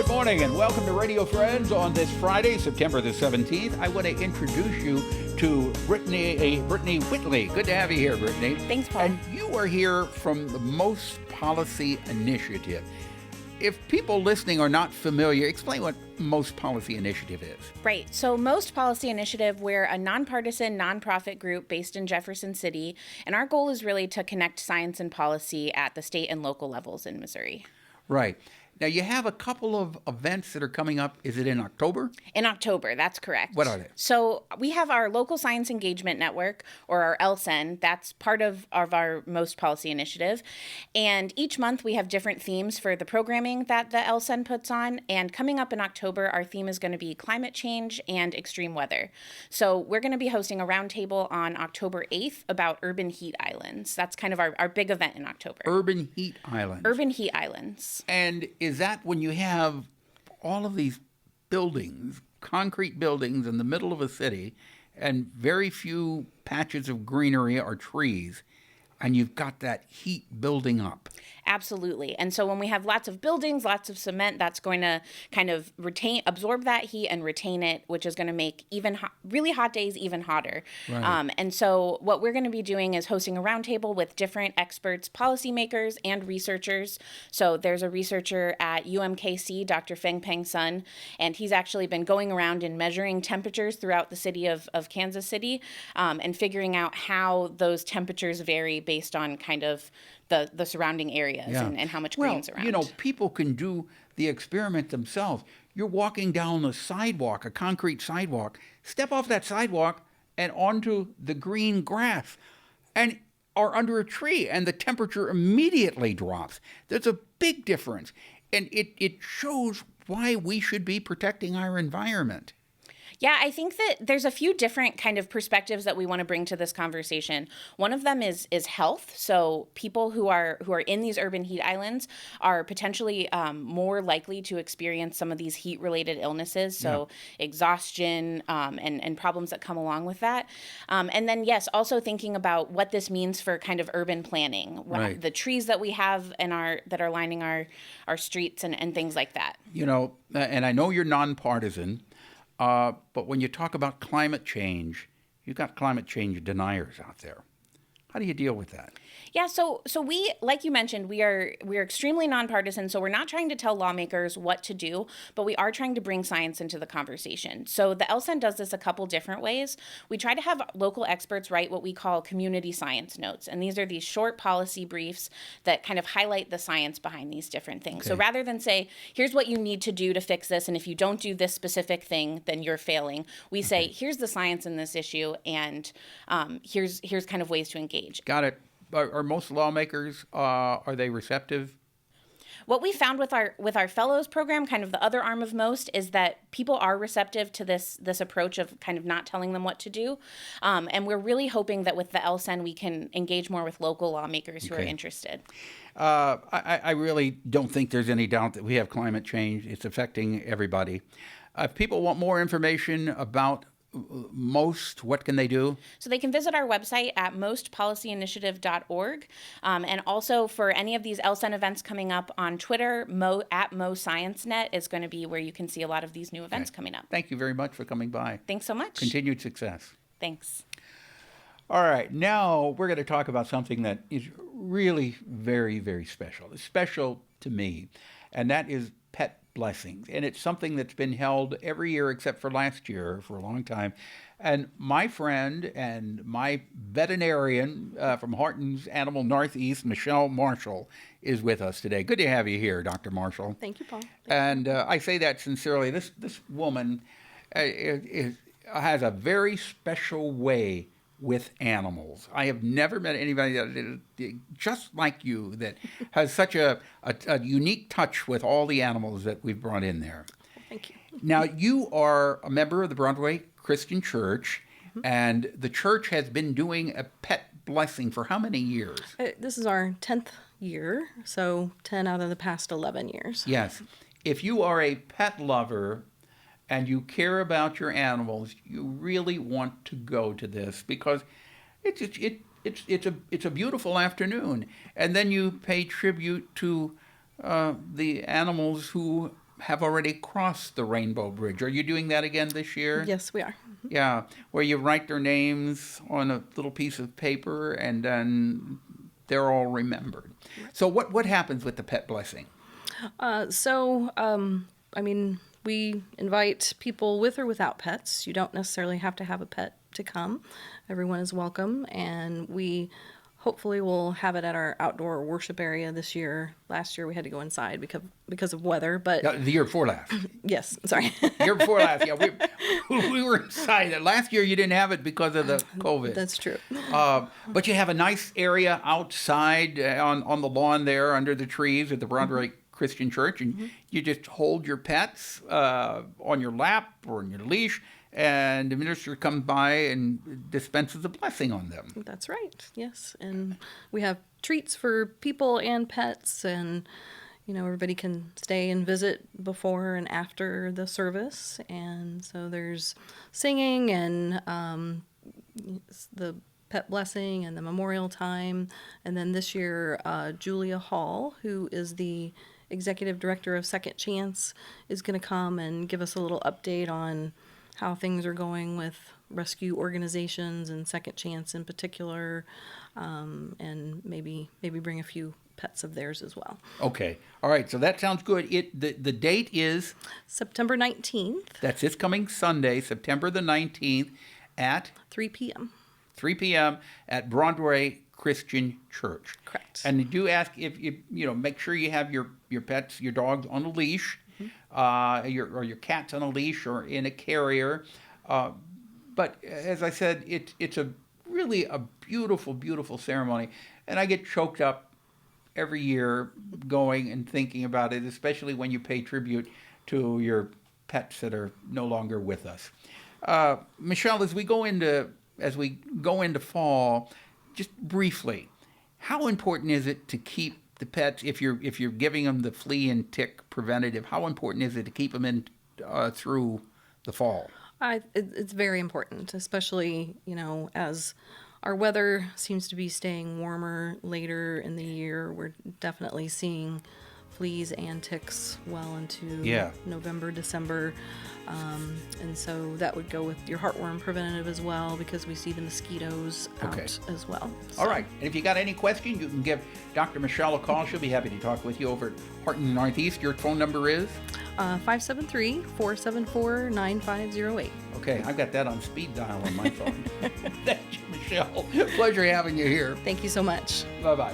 Good morning and welcome to Radio Friends on this Friday, September the 17th. I want to introduce you to Brittany Whitley. Good to have you here, Brittany. Thanks, Paul. And you are here from the Most Policy Initiative. If people listening are not familiar, explain what Most Policy Initiative is. Right. So Most Policy Initiative, we're a nonpartisan nonprofit group based in Jefferson City, and our goal is really to connect science and policy at the state and local levels in Missouri. Right. Now, you have a couple of events that are coming up. Is it in October? In October, that's correct. What are they? So we have our Local Science Engagement Network, or our LSEN. That's part of our Most Policy Initiative. And each month we have different themes for the programming that the LSEN puts on. And coming up in October, our theme is going to be climate change and extreme weather. So we're going to be hosting a roundtable on October 8th about urban heat islands. That's kind of our big event in October. Urban heat islands. Urban heat islands. And is that when you have all of these buildings, concrete buildings in the middle of a city, and very few patches of greenery or trees, and you've got that heat building up? Absolutely. And so when we have lots of buildings, lots of cement, that's going to kind of absorb that heat and retain it, which is going to make even really hot days even hotter. Right. And so what we're going to be doing is hosting a roundtable with different experts, policymakers, and researchers. So there's a researcher at UMKC, Dr. Feng Peng Sun, and he's actually been going around and measuring temperatures throughout the city of Kansas City and figuring out how those temperatures vary based on kind of the surrounding areas and how much green's around. You know, people can do the experiment themselves. You're walking down a sidewalk, a concrete sidewalk, step off that sidewalk and onto the green grass and are under a tree, and the temperature immediately drops. There's a big difference, and it shows why we should be protecting our environment. Yeah, I think that there's a few different kind of perspectives that we want to bring to this conversation. One of them is health. So people who are in these urban heat islands are potentially more likely to experience some of these heat-related illnesses. So exhaustion and problems that come along with that. And then, yes, also thinking about what this means for kind of urban planning, Right. the trees that we have that are lining our streets and things like that. You know, and I know you're nonpartisan, but when you talk about climate change, you've got climate change deniers out there. How do you deal with that? Yeah, so we, like you mentioned, we're extremely nonpartisan, so we're not trying to tell lawmakers what to do, but we are trying to bring science into the conversation. So the LSEN does this a couple different ways. We try to have local experts write what we call community science notes, and these are these short policy briefs that kind of highlight the science behind these different things. Okay. So rather than say, here's what you need to do to fix this, and if you don't do this specific thing, then you're failing, we say, here's the science in this issue, and here's kind of ways to engage. Got it. Are most lawmakers, are they receptive? What we found with our fellows program, kind of the other arm of Most, is that people are receptive to this approach of kind of not telling them what to do. And we're really hoping that with the LSEN, we can engage more with local lawmakers who are interested. I really don't think there's any doubt that we have climate change. It's affecting everybody. If people want more information about Most, what can they do? So they can visit our website at mostpolicyinitiative.org. And also for any of these LSEN events coming up on Twitter, at MoScienceNet is going to be where you can see a lot of these new events coming up. Thank you very much for coming by. Thanks so much. Continued success. Thanks. All right, now we're going to talk about something that is really very, very special. It's special to me, and that is pet blessings. And it's something that's been held every year except for last year for a long time. And my friend and my veterinarian from Horton's Animal Northeast, Michelle Marshall, is with us today. Good to have you here, Dr. Marshall. Thank you, Paul. And I say that sincerely. This woman has a very special way with animals. I have never met anybody that just like you that has such a unique touch with all the animals that we've brought in there. Thank you. Now, you are a member of the Broadway Christian Church, and the church has been doing a pet blessing for how many years? This is our 10th year, so 10 out of the past 11 years. Yes. If you are a pet lover and you care about your animals, you really want to go to this because it's a beautiful afternoon, and then you pay tribute to the animals who have already crossed the Rainbow Bridge. Are you doing that again this year? Yes, we are. Yeah, where you write their names on a little piece of paper and then they're all remembered. So what happens with the pet blessing? We invite people with or without pets. You don't necessarily have to have a pet to come. Everyone is welcome, and we hopefully will have it at our outdoor worship area this year. Last year we had to go inside because of weather, but The year before last. yes, sorry. Year before last, yeah, we were inside. Last year you didn't have it because of the COVID. That's true. But you have a nice area outside on the lawn there under the trees at the Broadway Christian Church, and you just hold your pets on your lap or on your leash, and the minister comes by and dispenses a blessing on them. That's right. Yes, and we have treats for people and pets, and everybody can stay and visit before and after the service, and so there's singing and the pet blessing and the memorial time, and then this year Julia Hall, who is the executive director of Second Chance, is going to come and give us a little update on how things are going with rescue organizations and Second Chance in particular, and maybe bring a few pets of theirs as well. Okay. All right. So that sounds good. The date is September 19th. That's this coming Sunday, September the 19th at 3 p.m. 3 p.m. at Broadway Christian Church. Correct. And do ask if make sure you have your pets, your dogs on a leash, your cats on a leash or in a carrier. But as I said, it's really a beautiful, beautiful ceremony, and I get choked up every year going and thinking about it, especially when you pay tribute to your pets that are no longer with us. Michelle, as we go into fall, just briefly, how important is it to keep the pets, if you're giving them the flea and tick preventative, how important is it to keep them in through the fall? It's very important, especially as our weather seems to be staying warmer later in the year. We're definitely seeing fleas and ticks well into November, December. And so that would go with your heartworm preventative as well, because we see the mosquitoes out as well. So. All right. And if you got any questions, you can give Dr. Michelle a call. She'll be happy to talk with you over at Horton Northeast. Your phone number is? 573-474-9508. Okay, I've got that on speed dial on my phone. Thank you, Michelle. Pleasure having you here. Thank you so much. Bye-bye.